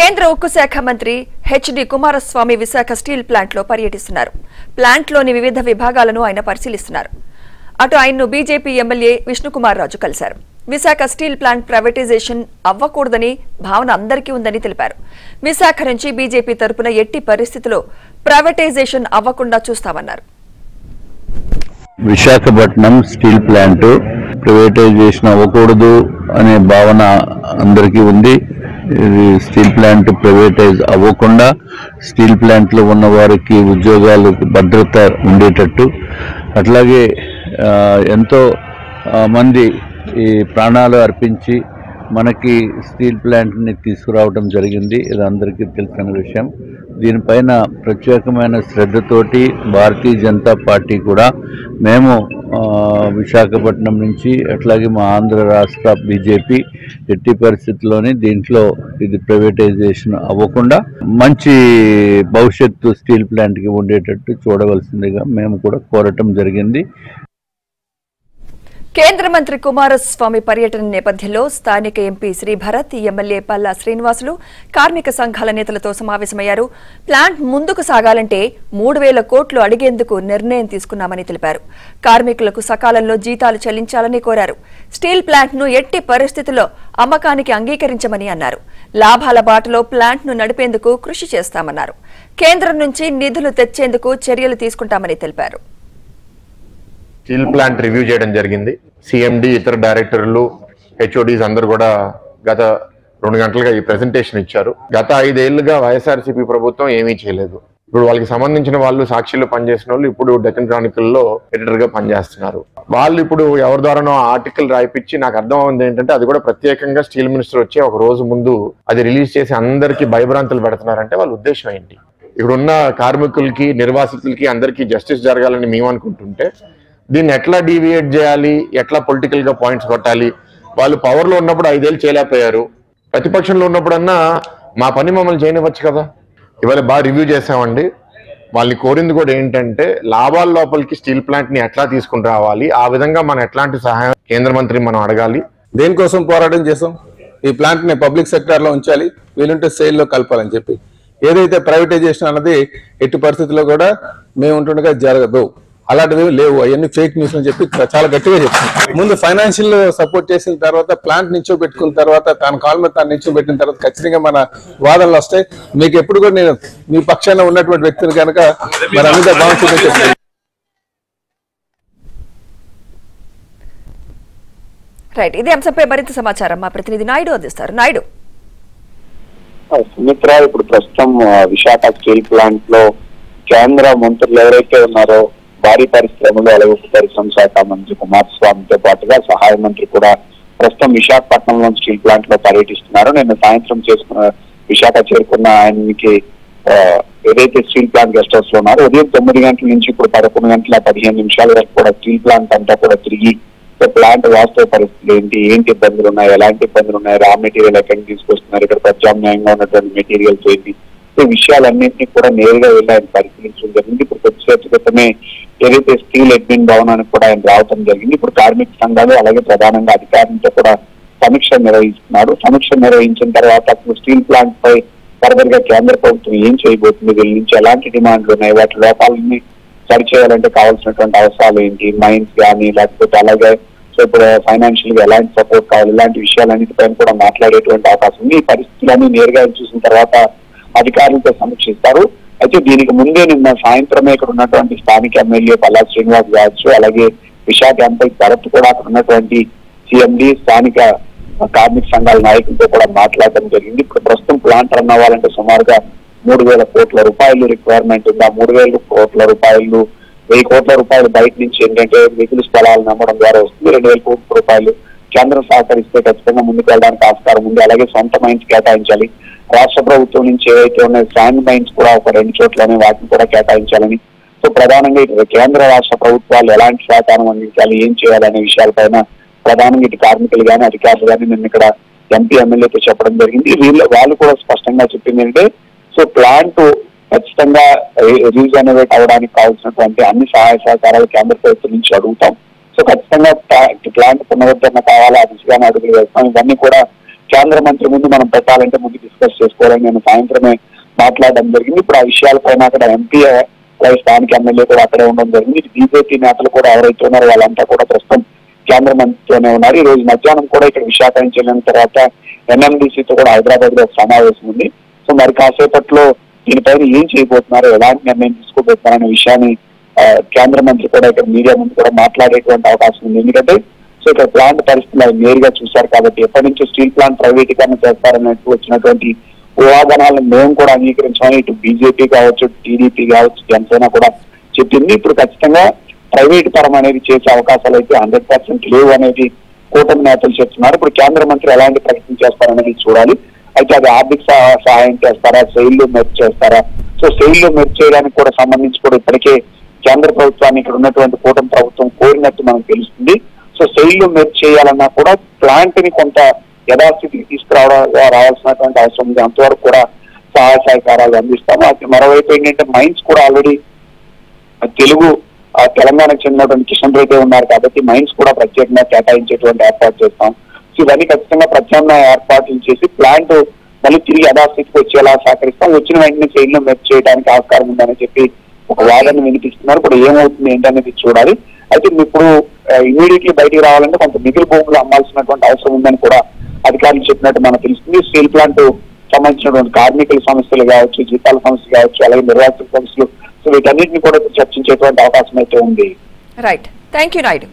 కేంద్ర ఉక్కు శాఖ మంత్రి హెచ్డి కుమారస్వామి విశాఖ స్టీల్ ప్లాంట్లో పర్యటిస్తున్నారు. ప్లాంట్లోని వివిధ విభాగాలను ఆయన పరిశీలిస్తున్నారు. అటు ఆయన్ను బీజేపీ ఎమ్మెల్యే విష్ణుకుమార్ రాజు కలిశారు. విశాఖ స్టీల్ ప్లాంట్ ప్రైవేటైజేషన్ అవ్వకూడదని భావన అందరికీ ఉందని తెలిపారు. విశాఖ నుంచి బీజేపీ తరపున ఎట్టి పరిస్థితుల్లో ప్రైవేటైజేషన్ అవ్వకుండా చూస్తామన్నారు. విశాఖపట్నం స్టీల్ ప్లాంట్ ప్రైవేటైజేషన్ అవ్వకూడదు అనే భావన అందరికీ ఉంది. స్టీల్ ప్లాంట్ ప్రైవేటైజ్ అవ్వకుండా స్టీల్ ప్లాంట్ లో ఉన్న వారికి ఉద్యోగాలు భద్రత ఉండేటట్టు, అట్లాగే ఎంతో మంది ఈ ప్రాణాలు అర్పించి మనకి స్టీల్ ప్లాంట్ని తీసుకురావడం జరిగింది. ఇది అందరికీ తెలిసిన విషయం. దీనిపైన ప్రత్యేకమైన శ్రద్ధతోటి భారతీయ జనతా పార్టీ కూడా మేము విశాఖపట్నం నుంచి అట్లాగే మా ఆంధ్ర రాష్ట్ర బీజేపీ ఎట్టి పరిస్థితుల్లోని దీంట్లో ఇది ప్రైవేటైజేషన్ అవ్వకుండా మంచి భవిష్యత్తు స్టీల్ ప్లాంట్కి ఉండేటట్టు చూడవలసిందిగా మేము కూడా కోరటం జరిగింది. కేంద్ర మంత్రి కుమారస్వామి పర్యటన నేపథ్యంలో స్థానిక ఎంపీ శ్రీభరత్, ఎమ్మెల్యే పల్లా శ్రీనివాసులు కార్మిక సంఘాల నేతలతో సమావేశమయ్యారు. ప్లాంట్ ముందుకు సాగాలంటే 3,000 కోట్లు అడిగేందుకు నిర్ణయం తీసుకున్నామని తెలిపారు. కార్మికులకు సకాలంలో జీతాలు చెల్లించాలని కోరారు. స్టీల్ ప్లాంట్ను ఎట్టి పరిస్థితుల్లో అమ్మకానికి అంగీకరించమని అన్నారు. లాభాల బాటలో ప్లాంట్ను నడిపేందుకు కృషి చేస్తామన్నారు. కేంద్రం నుంచి నిధులు తెచ్చేందుకు చర్యలు తీసుకుంటామని తెలిపారు. స్టీల్ ప్లాంట్ రివ్యూ చేయడం జరిగింది. సిఎండి, ఇతర డైరెక్టర్లు, హెచ్ఓడీస్ అందరూ కూడా గత 2 గంటలుగా ఈ ప్రెజెంటేషన్ ఇచ్చారు. గత 5 ఏళ్లుగా వైఎస్ఆర్సీపీ ప్రభుత్వం ఏమీ చేయలేదు. ఇప్పుడు వాళ్ళకి సంబంధించిన వాళ్ళు సాక్షిలో పనిచేసిన వాళ్ళు ఇప్పుడు డెక్కన్ క్రానికల్లో ఎడిటర్ గా పనిచేస్తున్నారు. వాళ్ళు ఇప్పుడు ఎవరి ద్వారానో ఆర్టికల్ రాయిపించి నాకు అర్థం అవుతుంది ఏంటంటే అది కూడా ప్రత్యేకంగా స్టీల్ మినిస్టర్ వచ్చి ఒక రోజు ముందు అది రిలీజ్ చేసి అందరికీ భయభ్రాంతులు పెడుతున్నారంటే వాళ్ళ ఉద్దేశం ఏంటి? ఇక్కడున్న కార్మికులకి, నిర్వాసితులకి అందరికీ జస్టిస్ జరగాలని మేము అనుకుంటుంటే దీన్ని ఎట్లా డీవియేట్ చేయాలి, ఎట్లా పొలిటికల్ గా పాయింట్స్ కొట్టాలి? వాళ్ళు పవర్ లో ఉన్నప్పుడు 5 ఏళ్ళు చేయలేకపోయారు. ప్రతిపక్షంలో ఉన్నప్పుడన్నా మా పని మమ్మల్ని చేయనివ్వచ్చు కదా. ఇవాళ బాగా రివ్యూ చేసామండి. వాళ్ళని కోరింది కూడా ఏంటంటే లాభాల లోపలికి స్టీల్ ప్లాంట్ ని ఎట్లా తీసుకుని రావాలి, ఆ విధంగా మనం ఎట్లాంటి సహాయం కేంద్ర మంత్రిని మనం అడగాలి. దేనికోసం పోరాటం చేసాం? ఈ ప్లాంట్ ని పబ్లిక్ సెక్టార్ లో ఉంచాలి, వీలుంటే సేల్ లో కలపాలని చెప్పి. ఏదైతే ప్రైవేటైజేషన్ అన్నది ఎట్టి పరిస్థితుల్లో కూడా మేము ఉంటుండగా జరగదు, అలాంటివి లేవు, అవన్నీ ఫేక్ న్యూస్ అని చెప్పి చాలా గట్టిగా చెప్తాం. ముందు ఫైనాన్షియల్ సపోర్ట్ చేసిన తర్వాత, ప్లాంట్ నిల్చోబెట్టుకున్న తర్వాత, తన కాళ్ళ మీద తాను నిల్చోబెట్టిన తర్వాత ఖచ్చితంగా మన వాదనలు వస్తాయి. మీకు ఎప్పుడు కూడా నేను మీ పక్షాన ఉన్నటువంటి వ్యక్తిని కనుక మరి అమిత భావించిందని చెప్తాను. రైట్, ఇదే అంశంపై మరింత సమాచారం మా ప్రతినిధి నాయుడు అందిస్తారు. నాయుడు, సుమిత్ర, ఇప్పుడు ప్రస్తుతం విశాఖ స్టీల్ ప్లాంట్ లో కేంద్ర మంత్రులు ఎవరైతే ఉన్నారో భారీ పరిశ్రమలు, అలాగే ఉక్కు పరిశ్రమ శాఖ మంత్రి కుమారస్వామితో పాటుగా సహాయ మంత్రి కూడా ప్రస్తుతం విశాఖపట్నంలో స్టీల్ ప్లాంట్ లో పర్యటిస్తున్నారు. నిన్న సాయంత్రం విశాఖ చేరుకున్న ఆయనకి ఏదైతే స్టీల్ ప్లాంట్ గెస్ట్ హౌస్ లో ఉన్నారో ఉదయం 9 గంటల నుంచి ఇప్పుడు 11 గంటల 15 నిమిషాల వరకు కూడా స్టీల్ ప్లాంట్ అంతా కూడా తిరిగి ప్లాంట్ వాస్తవ పరిస్థితులు ఏంటి ఇబ్బందులు ఉన్నాయి, ఎలాంటి ఇబ్బందులు ఉన్నాయి, రా మెటీరియల్ ఎక్కడి నుంచి తీసుకొస్తున్నారు, ఇక్కడ ప్రత్యామ్నాయంగా ఉన్నటువంటి మెటీరియల్స్ ఏంటి, ఈ విషయాలన్నింటినీ కూడా నేరుగా వెళ్ళి ఆయన పరిశీలించడం జరిగింది. ఇప్పుడు కొద్దిసేపు క్రితమే ఏదైతే స్టీల్ అడ్మిన్ భవనానికి కూడా ఆయన రావడం జరిగింది. ఇప్పుడు కార్మిక సంఘాలు అలాగే ప్రధానంగా అధికారులతో కూడా సమీక్ష నిర్వహిస్తున్నారు. సమీక్ష నిర్వహించిన తర్వాత స్టీల్ ప్లాంట్ పై ఫర్దర్ గా కేంద్ర ప్రభుత్వం ఏం చేయబోతుంది, వీళ్ళ నుంచి ఎలాంటి డిమాండ్లు ఉన్నాయి, వాటి లోపాలని సరిచేయాలంటే కావాల్సినటువంటి అవసరాలు ఏంటి, మైన్స్ కానీ లేకపోతే అలాగే సో ఇప్పుడు ఫైనాన్షియల్ గా ఎలాంటి సపోర్ట్ కావాలి, ఇలాంటి విషయాలన్నిటిపైన కూడా మాట్లాడేటువంటి అవకాశం ఉంది. ఈ పరిస్థితులన్నీ నేరుగా చూసిన తర్వాత అధికారులతో సమీక్షిస్తారు. అయితే దీనికి ముందే నిన్న సాయంత్రమే ఇక్కడ ఉన్నటువంటి స్థానిక ఎమ్మెల్యే పల్లా శ్రీనివాస్ కావచ్చు, అలాగే విశాఖ ఎంపీ భరత్ కూడా అక్కడ ఉన్నటువంటి సిఎండి, స్థానిక కార్మిక సంఘాల నాయకులతో కూడా మాట్లాడడం జరిగింది. ఇప్పుడు ప్రస్తుతం ప్లాంట్ రన్ అవ్వాలంటే సుమారుగా 3,000 కోట్ల రూపాయలు రిక్వైర్మెంట్ ఉంది. 3,000 కోట్ల రూపాయలు, 1,000 కోట్ల రూపాయలు బయట నుంచి ఏంటంటే మిగులు స్థలాలను నమ్మడం ద్వారా వస్తుంది. 2,000 కోట్ల రూపాయలు కేంద్రం సహకరిస్తే ఖచ్చితంగా ముందుకు వెళ్ళడానికి ఆస్కారం ఉంది. అలాగే సొంత మైన్స్ కేటాయించాలి. రాష్ట్ర ప్రభుత్వం నుంచి ఏవైతే ఉన్నాయో శాండ్ మైన్స్ కూడా ఒక 2 చోట్లనే వాటిని కూడా కేటాయించాలని, సో ప్రధానంగా ఇటు కేంద్ర రాష్ట్ర ప్రభుత్వాలు ఎలాంటి సహకారం అందించాలి, ఏం చేయాలనే విషయాలపైన ప్రధానంగా ఇటు కార్మికులు కానీ అధికారులు కానీ నిన్న ఇక్కడ ఎంపీ ఎమ్మెల్యేతో చెప్పడం జరిగింది. వాళ్ళు కూడా స్పష్టంగా చెప్పింది ఏంటంటే సో ప్లాంట్ ఖచ్చితంగా రీజనరేట్ అవడానికి కావాల్సినటువంటి అన్ని సహాయ సహకారాలు కేంద్ర ప్రభుత్వం నుంచి అడుగుతాం. సో ఖచ్చితంగా ప్లాంట్ పునరుద్ధరణ కావాలా, ఆ దిశగానే అడుగులు వేస్తాం. ఇవన్నీ కూడా కేంద్ర మంత్రి ముందు మనం పెట్టాలంటే ముందు డిస్కస్ చేసుకోవాలని నేను సాయంత్రమే మాట్లాడడం జరిగింది. ఇప్పుడు ఆ విషయాలపైన అక్కడ ఎంపీ అలాగే స్థానిక ఎమ్మెల్యే కూడా అక్కడే ఉండడం జరిగింది. బీజేపీ నేతలు కూడా ఎవరైతే ఉన్నారో వాళ్ళంతా కూడా ప్రస్తుతం కేంద్ర మంత్రితోనే ఉన్నారు. ఈ రోజు మధ్యాహ్నం కూడా ఇక్కడ విశాఖ నుంచి వెళ్ళిన తర్వాత ఎన్ఎండిసితో కూడా హైదరాబాద్ లో ఒక సమావేశం ఉంది. సో మరి కాసేపట్లో దీనిపైన ఏం చేయబోతున్నారు, ఎలాంటి నిర్ణయం తీసుకోబోతున్నారు అనే విషయాన్ని కేంద్ర మంత్రి కూడా ఇక్కడ మీడియా ముందు కూడా మాట్లాడేటువంటి అవకాశం ఉంది. ఎందుకంటే సో ఇక్కడ ప్లాంట్ పరిస్థితులు ఆయన నేరుగా చూశారు కాబట్టి ఎప్పటి నుంచో స్టీల్ ప్లాంట్ ప్రైవేటీకరణ చేస్తారన్నట్టు వచ్చినటువంటి ఊహాగానాలను మేము కూడా అంగీకరించామని ఇటు బీజేపీ కావచ్చు, టీడీపీ కావచ్చు, జనసేన కూడా చెప్పింది. ఇప్పుడు ఖచ్చితంగా ప్రైవేట్ పరం అనేది చేసే అవకాశాలు అయితే 100% లేవు అనేది కూటమి నేతలు చెప్తున్నారు. ఇప్పుడు కేంద్ర మంత్రి ఎలాంటి ప్రకటన చేస్తారనేది చూడాలి. అయితే అది ఆర్థిక సహాయం చేస్తారా, సెయిల్ లో మెర్జ్ చేస్తారా? సో సెయిల్ లో మెర్జ్ చేయడానికి కూడా సంబంధించి కూడా ఇప్పటికే కేంద్ర ప్రభుత్వాన్ని ఇక్కడ ఉన్నటువంటి కూటమి ప్రభుత్వం కోరినట్టు మనకు తెలుస్తుంది. సో సెయిల్ లో మెర్జ్ చేయాలన్నా కూడా ప్లాంట్ ని కొంత యథాస్థితికి రావాల్సినటువంటి అవసరం ఉంది. అంతవరకు కూడా సహాయ సహకారాలు అందిస్తాము. అది మరోవైపు ఏంటంటే మైన్స్ కూడా ఆల్రెడీ తెలంగాణకు చెందినటువంటి కిషన్ రెడ్డి ఉన్నారు కాబట్టి మైన్స్ కూడా ప్రత్యేకంగా కేటాయించేటువంటి ఏర్పాటు చేస్తాం. సో ఇవన్నీ ఖచ్చితంగా ప్రత్యామ్నాయ ఏర్పాట్లు చేసి ప్లాంట్ మళ్ళీ తిరిగి యథాస్థితికి వచ్చేలా సహకరిస్తాం. వచ్చిన వెంటనే సెయిల్ లో మెర్జ్ చేయడానికి ఆస్కారం ఉందని చెప్పి ఒక వాదన వినిపిస్తున్నారు. ఇప్పుడు ఏమవుతుంది ఏంటనేది చూడాలి. అయితే ఇప్పుడు ఇమీడియట్లీ బయటికి రావాలంటే కొంత మిగిలి భూములు అమ్మాల్సినటువంటి అవసరం ఉందని కూడా అధికారులు చెప్పినట్టు మనకు తెలుస్తుంది. స్టీల్ ప్లాంట్ సంబంధించినటువంటి కార్మికుల సమస్యలు కావచ్చు, జీతాల సమస్యలు కావచ్చు, అలాగే నిర్వాసిత సమస్యలు, సో వీటన్నిటిని కూడా చర్చించేటువంటి అవకాశం అయితే ఉంది. Right, thank you Naidu.